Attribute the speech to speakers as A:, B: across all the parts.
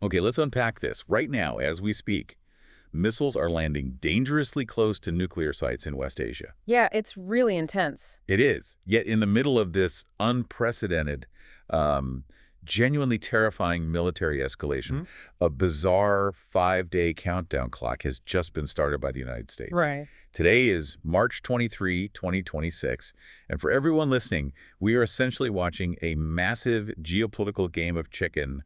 A: Okay, let's unpack this. Right now, as we speak, missiles are landing dangerously close to nuclear sites in West Asia.
B: Yeah, it's really intense.
A: It is. Yet in the middle of this unprecedented, um, genuinely terrifying military escalation,
B: Hmm.
A: a bizarre 5-day countdown clock has just been started by the United States.
B: Right.
A: Today is March 23, 2026, and for everyone listening, we are essentially watching a massive geopolitical game of chicken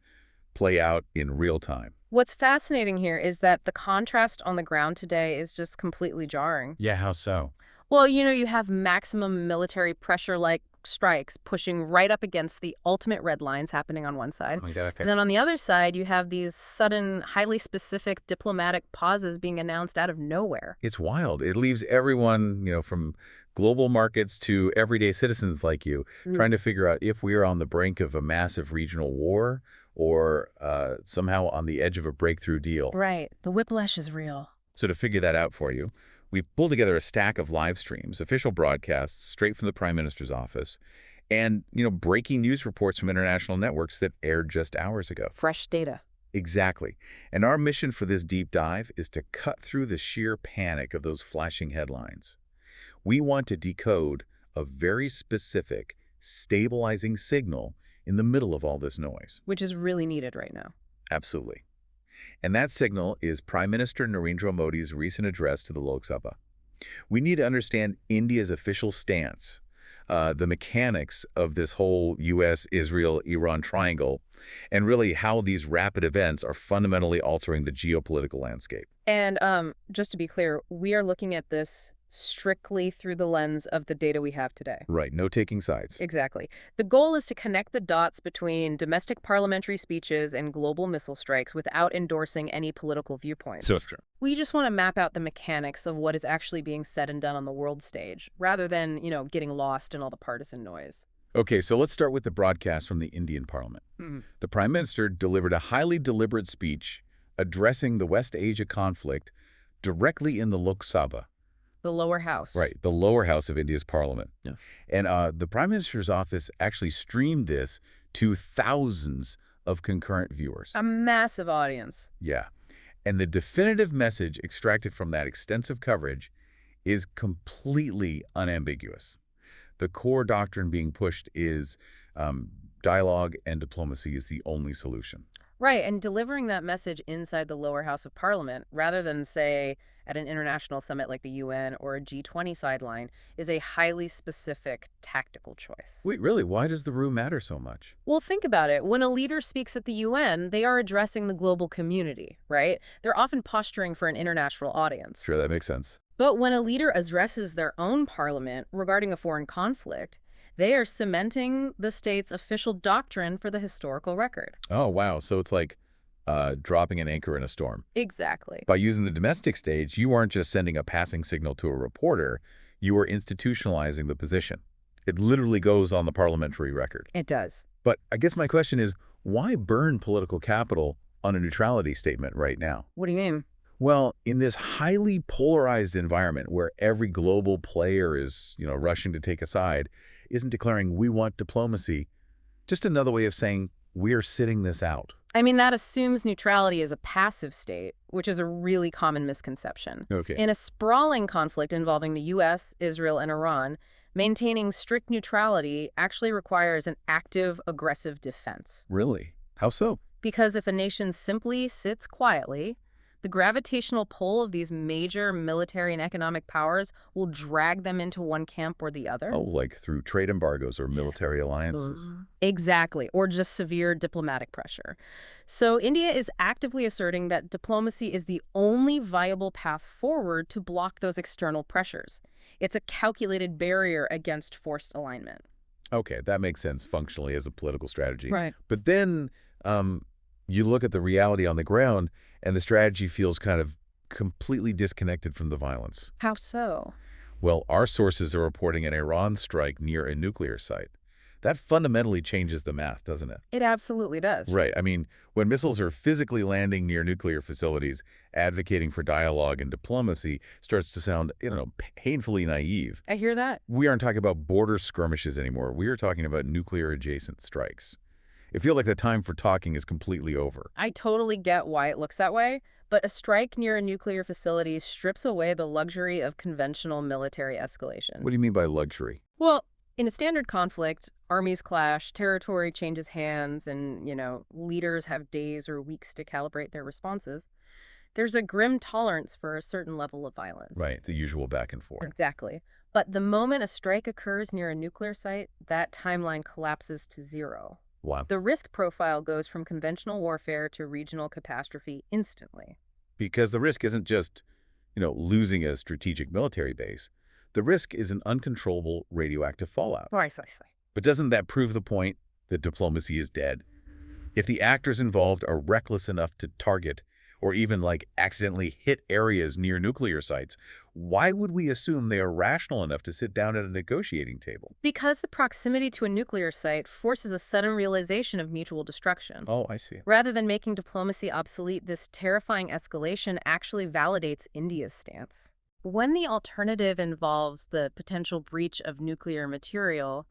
A: play out in real time.
B: What's fascinating here is that the contrast on the ground today is just completely jarring.
A: Yeah, how so?
B: Well, you have maximum military pressure like strikes pushing right up against the ultimate red lines happening on one side.
A: Oh, you got that
B: And
A: picture.
B: then on the other side, you have these sudden, highly specific diplomatic pauses being announced out of nowhere.
A: It's wild. It leaves everyone, from global markets to everyday citizens like you,
B: Mm.
A: trying to figure out if we are on the brink of a massive regional war or somehow on the edge of a breakthrough deal.
B: Right. The whiplash is real.
A: So to figure that out for you, we've pulled together a stack of live streams, official broadcasts straight from the Prime Minister's office, and, breaking news reports from international networks that aired just hours ago.
B: Fresh data.
A: Exactly. And our mission for this deep dive is to cut through the sheer panic of those flashing headlines. We want to decode a very specific, stabilizing signal in the middle of all this noise.
B: Which is really needed right now.
A: Absolutely. And that signal is Prime Minister Narendra Modi's recent address to the Lok Sabha. We need to understand India's official stance, the mechanics of this whole U.S., Israel, Iran triangle, and really how these rapid events are fundamentally altering the geopolitical landscape.
B: And just to be clear, we are looking at this strictly through the lens of the data we have today.
A: Right, no taking sides.
B: Exactly. The goal is to connect the dots between domestic parliamentary speeches and global missile strikes without endorsing any political viewpoints.
A: True.
B: We just want to map out the mechanics of what is actually being said and done on the world stage, rather than, getting lost in all the partisan noise.
A: Okay, so let's start with the broadcast from the Indian Parliament.
B: Mhm.
A: The Prime Minister delivered a highly deliberate speech addressing the West Asia conflict directly in the Lok Sabha.
B: The lower house.
A: Right, the lower house of India's parliament.
B: Yeah.
A: And the Prime Minister's office actually streamed this to thousands of concurrent viewers.
B: A massive audience.
A: Yeah. And the definitive message extracted from that extensive coverage is completely unambiguous. The core doctrine being pushed is dialogue and diplomacy is the only solution.
B: Right, and delivering that message inside the lower house of parliament, rather than, say, at an international summit like the UN or a G20 sideline, is a highly specific tactical choice.
A: Wait, really? Why does the room matter so much?
B: Well, think about it. When a leader speaks at the UN, they are addressing the global community, right? They're often posturing for an international audience.
A: Sure, that makes sense.
B: But when a leader addresses their own parliament regarding a foreign conflict, they are cementing the state's official doctrine for the historical record.
A: Oh, wow. So it's like dropping an anchor in a storm.
B: Exactly.
A: By using the domestic stage, you aren't just sending a passing signal to a reporter, you are institutionalizing the position. It literally goes on the parliamentary record.
B: It does.
A: But I guess my question is, why burn political capital on a neutrality statement right now?
B: What do you mean?
A: Well, in this highly polarized environment where every global player is, rushing to take a side, isn't declaring we want diplomacy just another way of saying we're sitting this out?
B: I mean, that assumes neutrality is a passive state, which is a really common misconception.
A: Okay.
B: In a sprawling conflict involving the U.S., Israel, and Iran, maintaining strict neutrality actually requires an active, aggressive defense.
A: Really? How so?
B: Because if a nation simply sits quietly, the gravitational pull of these major military and economic powers will drag them into one camp or the other.
A: Oh, like through trade embargoes or military alliances.
B: Exactly, or just severe diplomatic pressure. So India is actively asserting that diplomacy is the only viable path forward to block those external pressures. It's a calculated barrier against forced alignment.
A: Okay, that makes sense functionally as a political strategy.
B: Right.
A: But then you look at the reality on the ground, and the strategy feels kind of completely disconnected from the violence.
B: How so?
A: Well, our sources are reporting an Iran strike near a nuclear site. That fundamentally changes the math, doesn't it?
B: It absolutely does.
A: Right. I mean, when missiles are physically landing near nuclear facilities, advocating for dialogue and diplomacy starts to sound, painfully naive.
B: I hear that.
A: We aren't talking about border skirmishes anymore. We are talking about nuclear-adjacent strikes. It feels like the time for talking is completely over.
B: I totally get why it looks that way, but a strike near a nuclear facility strips away the luxury of conventional military escalation.
A: What do you mean by luxury?
B: Well, in a standard conflict, armies clash, territory changes hands, and, leaders have days or weeks to calibrate their responses. There's a grim tolerance for a certain level of violence.
A: Right, the usual back and forth.
B: Exactly. But the moment a strike occurs near a nuclear site, that timeline collapses to zero.
A: Wow.
B: The risk profile goes from conventional warfare to regional catastrophe instantly.
A: Because the risk isn't just, losing a strategic military base. The risk is an uncontrollable radioactive fallout.
B: Precisely.
A: But doesn't that prove the point that diplomacy is dead? If the actors involved are reckless enough to target or even accidentally hit areas near nuclear sites, why would we assume they are rational enough to sit down at a negotiating table?
B: Because the proximity to a nuclear site forces a sudden realization of mutual destruction.
A: Oh, I see.
B: Rather than making diplomacy obsolete, this terrifying escalation actually validates India's stance. When the alternative involves the potential breach of nuclear material,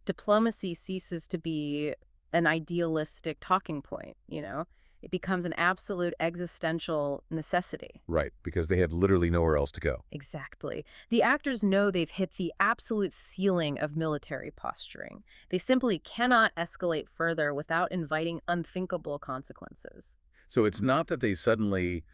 B: diplomacy ceases to be an idealistic talking point. It becomes an absolute existential necessity.
A: Right, because they have literally nowhere else to go.
B: Exactly. The actors know they've hit the absolute ceiling of military posturing. They simply cannot escalate further without inviting unthinkable consequences.
A: So it's not that they suddenly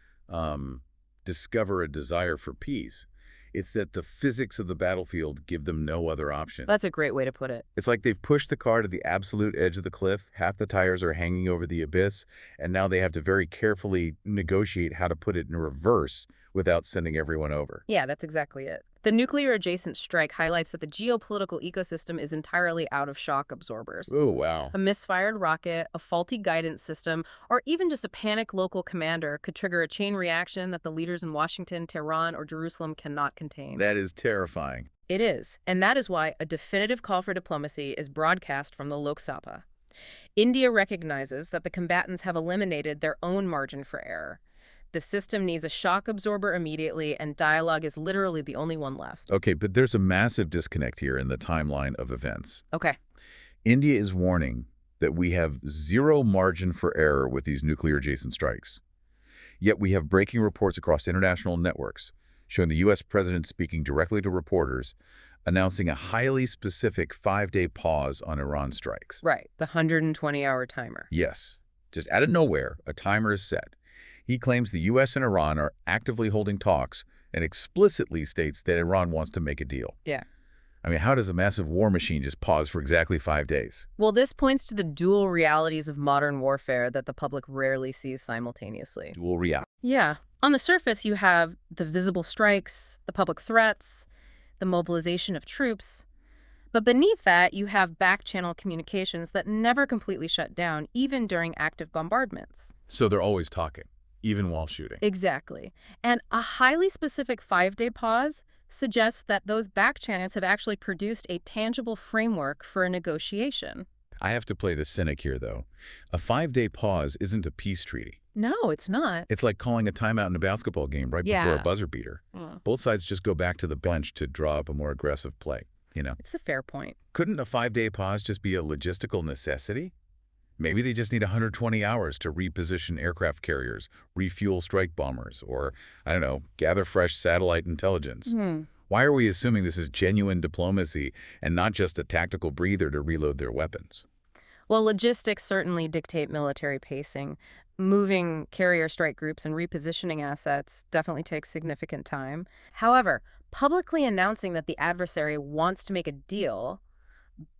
A: discover a desire for peace. It's that the physics of the battlefield give them no other option.
B: That's a great way to put it.
A: It's like they've pushed the car to the absolute edge of the cliff, half the tires are hanging over the abyss, and now they have to very carefully negotiate how to put it in reverse without sending everyone over.
B: Yeah, that's exactly it. The nuclear-adjacent strike highlights that the geopolitical ecosystem is entirely out of shock absorbers.
A: Oh, wow.
B: A misfired rocket, a faulty guidance system, or even just a panicked local commander could trigger a chain reaction that the leaders in Washington, Tehran, or Jerusalem cannot contain.
A: That is terrifying.
B: It is, and that is why a definitive call for diplomacy is broadcast from the Lok Sabha. India recognizes that the combatants have eliminated their own margin for error. The system needs a shock absorber immediately, and dialogue is literally the only one left.
A: Okay, but there's a massive disconnect here in the timeline of events.
B: Okay.
A: India is warning that we have zero margin for error with these nuclear-adjacent strikes. Yet we have breaking reports across international networks showing the U.S. president speaking directly to reporters, announcing a highly specific 5-day pause on Iran strikes.
B: Right, the 120-hour timer.
A: Yes, just out of nowhere, a timer is set. He claims the U.S. and Iran are actively holding talks and explicitly states that Iran wants to make a deal.
B: Yeah.
A: I mean, how does a massive war machine just pause for exactly 5 days?
B: Well, this points to the dual realities of modern warfare that the public rarely sees simultaneously.
A: Dual reality.
B: Yeah. On the surface, you have the visible strikes, the public threats, the mobilization of troops. But beneath that, you have back-channel communications that never completely shut down, even during active bombardments.
A: So they're always talking, even while shooting.
B: Exactly. And a highly specific 5-day pause suggests that those back channels have actually produced a tangible framework for a negotiation.
A: I have to play the cynic here, though. A 5-day pause isn't a peace treaty.
B: No, it's not.
A: It's like calling a timeout in a basketball game right before a buzzer beater. Both sides just go back to the bench to draw up a more aggressive play,
B: It's a fair point.
A: Couldn't a 5-day pause just be a logistical necessity? Maybe they just need 120 hours to reposition aircraft carriers, refuel strike bombers, or, I don't know, gather fresh satellite intelligence. Why are we assuming this is genuine diplomacy and not just a tactical breather to reload their weapons?
B: Well, logistics certainly dictate military pacing. Moving carrier strike groups and repositioning assets definitely takes significant time. However, publicly announcing that the adversary wants to make a deal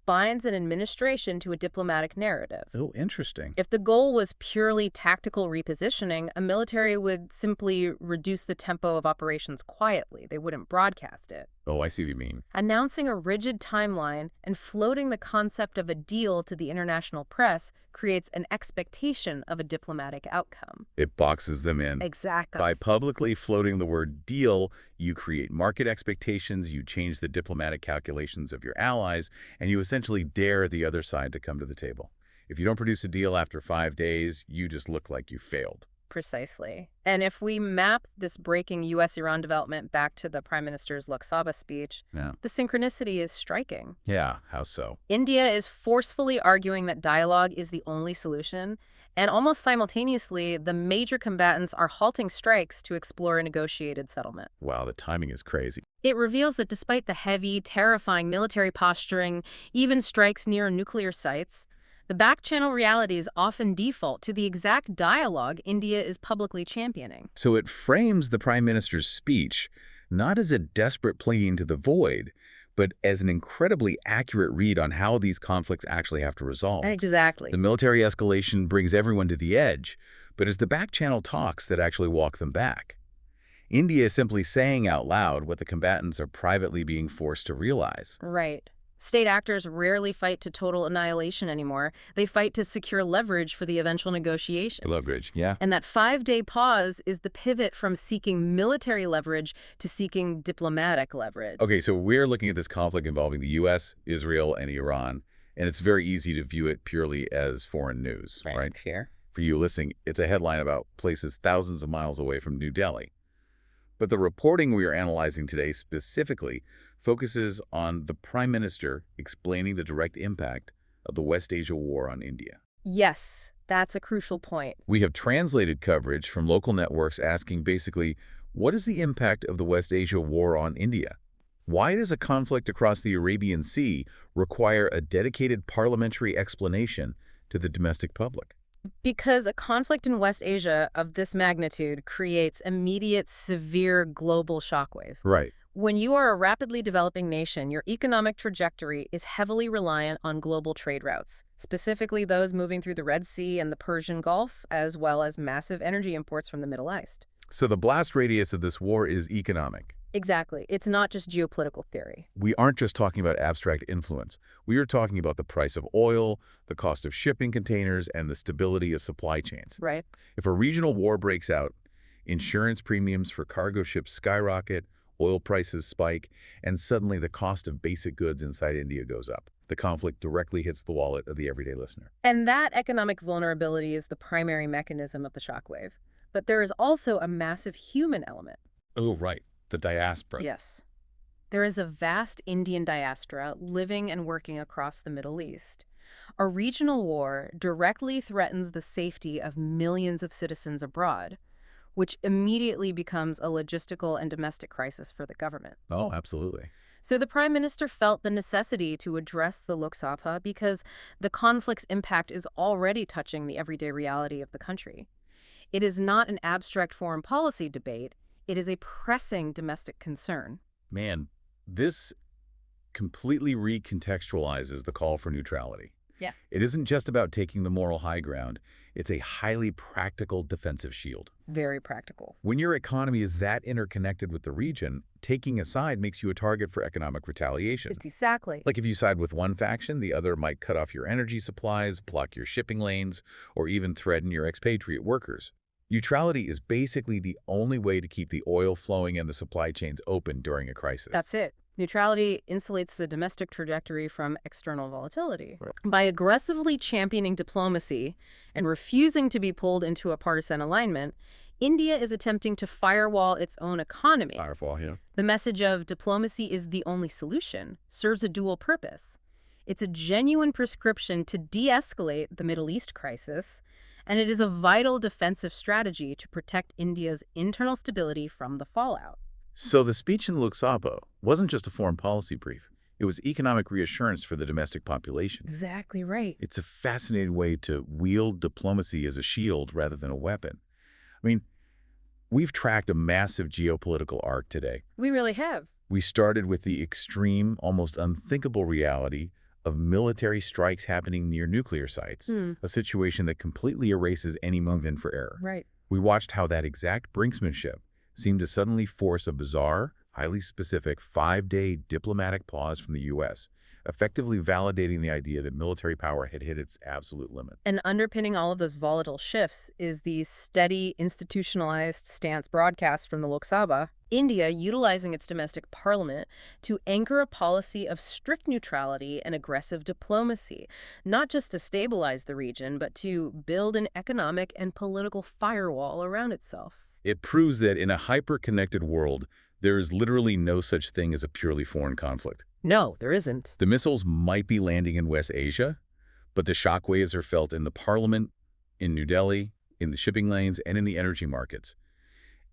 B: binds an administration to a diplomatic narrative.
A: Oh, interesting.
B: If the goal was purely tactical repositioning, a military would simply reduce the tempo of operations quietly. They wouldn't broadcast it.
A: Oh, I see what you mean.
B: Announcing a rigid timeline and floating the concept of a deal to the international press creates an expectation of a diplomatic outcome.
A: It boxes them in.
B: Exactly.
A: By publicly floating the word deal, you create market expectations, you change the diplomatic calculations of your allies, and you essentially dare the other side to come to the table. If you don't produce a deal after 5 days, you just look like you failed.
B: Precisely. And if we map this breaking U.S.-Iran development back to the Prime Minister's Lok Sabha speech,
A: Yeah.
B: the synchronicity is striking.
A: Yeah, how so?
B: India is forcefully arguing that dialogue is the only solution, and almost simultaneously, the major combatants are halting strikes to explore a negotiated settlement.
A: Wow, the timing is crazy.
B: It reveals that despite the heavy, terrifying military posturing, even strikes near nuclear sites, the back-channel realities often default to the exact dialogue India is publicly championing.
A: So it frames the Prime Minister's speech not as a desperate plea into the void, but as an incredibly accurate read on how these conflicts actually have to resolve.
B: Exactly.
A: The military escalation brings everyone to the edge, but it's the back-channel talks that actually walk them back. India is simply saying out loud what the combatants are privately being forced to realize.
B: Right. State actors rarely fight to total annihilation anymore. They fight to secure leverage for the eventual negotiation.
A: Leverage, yeah.
B: And that 5-day pause is the pivot from seeking military leverage to seeking diplomatic leverage.
A: Okay, so we're looking at this conflict involving the U.S., Israel, and Iran, and it's very easy to view it purely as foreign news, right?
B: Here.
A: For you listening, it's a headline about places thousands of miles away from New Delhi. But the reporting we are analyzing today specifically focuses on the Prime Minister explaining the direct impact of the West Asia war on India.
B: Yes, that's a crucial point.
A: We have translated coverage from local networks asking basically, what is the impact of the West Asia war on India? Why does a conflict across the Arabian Sea require a dedicated parliamentary explanation to the domestic public?
B: Because a conflict in West Asia of this magnitude creates immediate, severe global shockwaves.
A: Right.
B: When you are a rapidly developing nation, your economic trajectory is heavily reliant on global trade routes, specifically those moving through the Red Sea and the Persian Gulf, as well as massive energy imports from the Middle East.
A: So the blast radius of this war is economic.
B: Exactly. It's not just geopolitical theory.
A: We aren't just talking about abstract influence. We are talking about the price of oil, the cost of shipping containers, and the stability of supply chains.
B: Right.
A: If a regional war breaks out, insurance premiums for cargo ships skyrocket, oil prices spike, and suddenly the cost of basic goods inside India goes up. The conflict directly hits the wallet of the everyday listener.
B: And that economic vulnerability is the primary mechanism of the shockwave. But there is also a massive human element.
A: Oh, right. The diaspora.
B: Yes. There is a vast Indian diaspora living and working across the Middle East. A regional war directly threatens the safety of millions of citizens abroad, which immediately becomes a logistical and domestic crisis for the government.
A: Oh, absolutely.
B: So the Prime Minister felt the necessity to address the Lok Sabha because the conflict's impact is already touching the everyday reality of the country. It is not an abstract foreign policy debate. It is a pressing domestic concern.
A: Man, this completely recontextualizes the call for neutrality.
B: Yeah.
A: It isn't just about taking the moral high ground. It's a highly practical defensive shield.
B: Very practical.
A: When your economy is that interconnected with the region, taking a side makes you a target for economic retaliation.
B: Exactly.
A: Like if you side with one faction, the other might cut off your energy supplies, block your shipping lanes, or even threaten your expatriate workers. Neutrality is basically the only way to keep the oil flowing and the supply chains open during a crisis.
B: That's it. Neutrality insulates the domestic trajectory from external volatility.
A: Right.
B: By aggressively championing diplomacy and refusing to be pulled into a partisan alignment, India is attempting to firewall its own economy.
A: Firewall, yeah.
B: The message of diplomacy is the only solution serves a dual purpose. It's a genuine prescription to de-escalate the Middle East crisis, and it is a vital defensive strategy to protect India's internal stability from the fallout.
A: So the speech in Lok Sabha wasn't just a foreign policy brief. It was economic reassurance for the domestic population.
B: Exactly right.
A: It's a fascinating way to wield diplomacy as a shield rather than a weapon. I mean, we've tracked a massive geopolitical arc today.
B: We really have.
A: We started with the extreme, almost unthinkable reality of military strikes happening near nuclear sites, a situation that completely erases any movement for error.
B: Right.
A: We watched how that exact brinksmanship seemed to suddenly force a bizarre, highly specific 5-day diplomatic pause from the U.S., effectively validating the idea that military power had hit its absolute limit.
B: And underpinning all of those volatile shifts is the steady, institutionalized stance broadcast from the Lok Sabha. India utilizing its domestic parliament to anchor a policy of strict neutrality and aggressive diplomacy, not just to stabilize the region, but to build an economic and political firewall around itself.
A: It proves that in a hyper-connected world, there is literally no such thing as a purely foreign conflict.
B: No, there isn't.
A: The missiles might be landing in West Asia, but the shockwaves are felt in the parliament, in New Delhi, in the shipping lanes, and in the energy markets.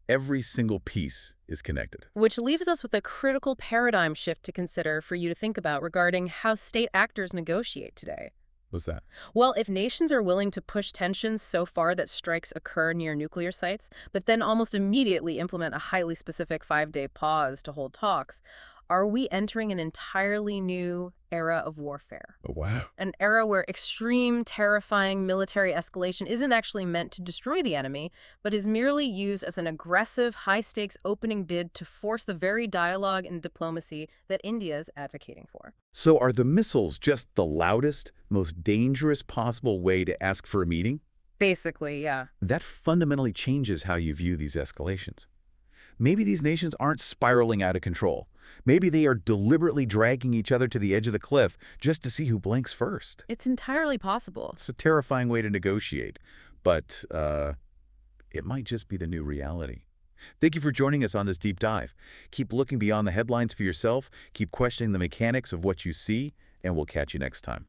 A: Every single piece is connected.
B: Which leaves us with a critical paradigm shift to consider for you to think about regarding how state actors negotiate today.
A: What's that?
B: Well, if nations are willing to push tensions so far that strikes occur near nuclear sites, but then almost immediately implement a highly specific 5-day pause to hold talks, are we entering an entirely new era of warfare?
A: Oh, wow.
B: An era where extreme, terrifying military escalation isn't actually meant to destroy the enemy, but is merely used as an aggressive, high-stakes opening bid to force the very dialogue and diplomacy that India is advocating for.
A: So are the missiles just the loudest, most dangerous possible way to ask for a meeting?
B: Basically, yeah.
A: That fundamentally changes how you view these escalations. Maybe these nations aren't spiraling out of control. Maybe they are deliberately dragging each other to the edge of the cliff just to see who blinks first.
B: It's entirely possible.
A: It's a terrifying way to negotiate, but it might just be the new reality. Thank you for joining us on this deep dive. Keep looking beyond the headlines for yourself, keep questioning the mechanics of what you see, and we'll catch you next time.